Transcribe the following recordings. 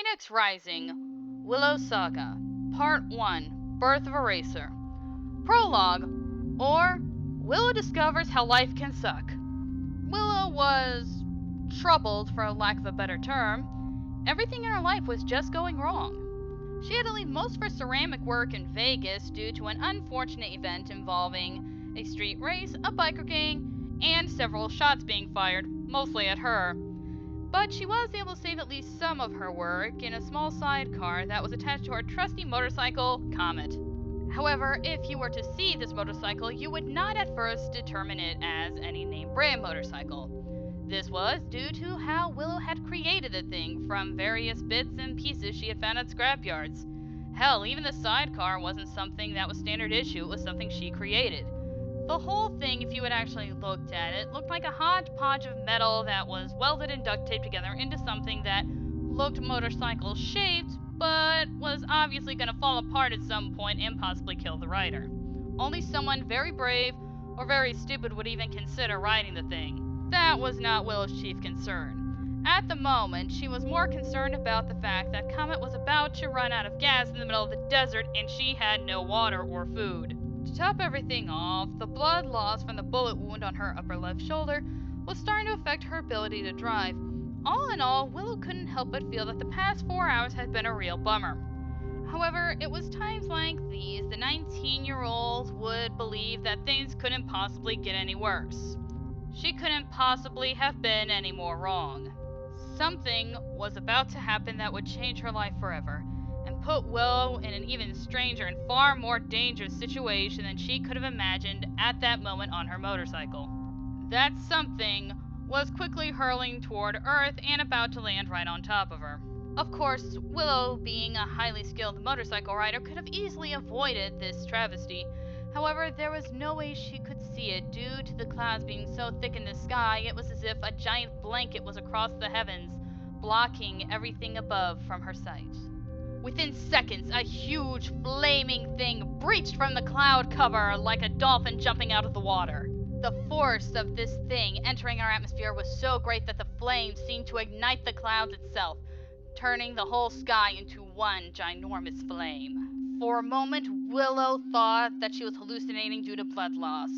Phoenix Rising, Willow Saga, Part 1, Birth of a Racer. Prologue, or Willow discovers how life can suck. Willow was troubled, for lack of a better term. Everything in her life was just going wrong. She had to leave most of her ceramic work in Vegas due to an unfortunate event involving a street race, a biker gang, and several shots being fired, mostly at her. But she was able to save at least some of her work in a small sidecar that was attached to her trusty motorcycle, Comet. However, if you were to see this motorcycle, you would not at first determine it as any name brand motorcycle. This was due to how Willow had created the thing from various bits and pieces she had found at scrapyards. Hell, even the sidecar wasn't something that was standard issue, it was something she created. The whole thing, if you had actually looked at it, looked like a hodgepodge of metal that was welded and duct taped together into something that looked motorcycle shaped, but was obviously going to fall apart at some point and possibly kill the rider. Only someone very brave or very stupid would even consider riding the thing. That was not Willow's chief concern. At the moment, she was more concerned about the fact that Comet was about to run out of gas in the middle of the desert and she had no water or food. To top everything off, the blood loss from the bullet wound on her upper left shoulder was starting to affect her ability to drive. All in all, Willow couldn't help but feel that the past 4 hours had been a real bummer. However, it was times like these the 19-year-old would believe that things couldn't possibly get any worse. She couldn't possibly have been any more wrong. Something was about to happen that would change her life forever, and put Willow in an even stranger and far more dangerous situation than she could have imagined at that moment on her motorcycle. That something was quickly hurling toward Earth and about to land right on top of her. Of course, Willow, being a highly skilled motorcycle rider, could have easily avoided this travesty. However, there was no way she could see it due to the clouds being so thick in the sky. It was as if a giant blanket was across the heavens, blocking everything above from her sight. Within seconds, a huge flaming thing breached from the cloud cover like a dolphin jumping out of the water. The force of this thing entering our atmosphere was so great that the flames seemed to ignite the clouds itself, turning the whole sky into one ginormous flame. For a moment, Willow thought that she was hallucinating due to blood loss,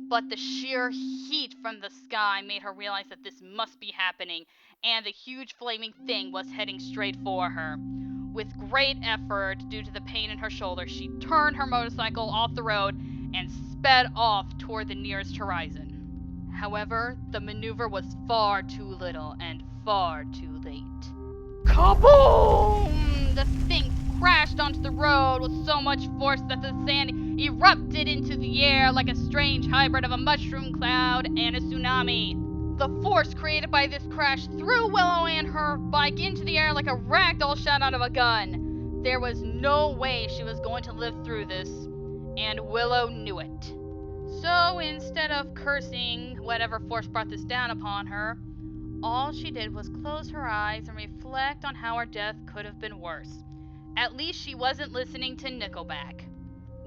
but the sheer heat from the sky made her realize that this must be happening, and the huge flaming thing was heading straight for her. With great effort, due to the pain in her shoulder, she turned her motorcycle off the road and sped off toward the nearest horizon. However, the maneuver was far too little and far too late. Kaboom! The thing crashed onto the road with so much force that the sand erupted into the air like a strange hybrid of a mushroom cloud and a tsunami. The force created by this crash threw Willow and her bike into the air like a ragdoll shot out of a gun. There was no way she was going to live through this, and Willow knew it. So instead of cursing whatever force brought this down upon her, all she did was close her eyes and reflect on how her death could have been worse. At least she wasn't listening to Nickelback.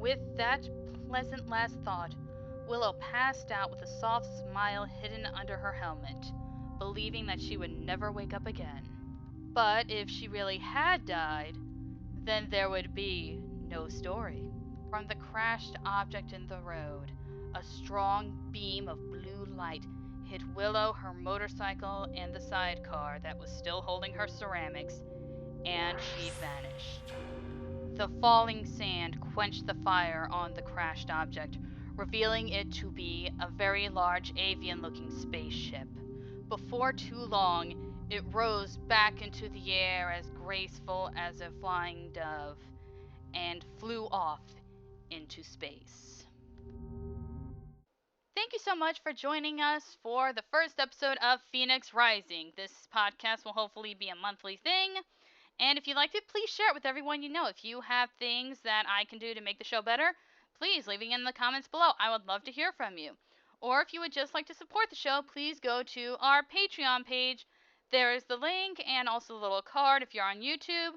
With that pleasant last thought, Willow passed out with a soft smile hidden under her helmet, believing that she would never wake up again. But if she really had died, then there would be no story. From the crashed object in the road, a strong beam of blue light hit Willow, her motorcycle, and the sidecar that was still holding her ceramics, and she vanished. The falling sand quenched the fire on the crashed object, revealing it to be a very large avian-looking spaceship. Before too long, it rose back into the air as graceful as a flying dove, and flew off into space. Thank you so much for joining us for the first episode of Phoenix Rising. This podcast will hopefully be a monthly thing. And if you'd like to, please share it with everyone you know. If you have things that I can do to make the show better, please leave it in the comments below. I would love to hear from you. Or if you would just like to support the show, please go to our Patreon page. There is the link and also the little card if you're on YouTube.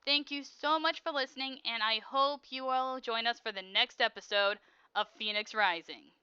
Thank you so much for listening, and I hope you will join us for the next episode of Phoenix Rising.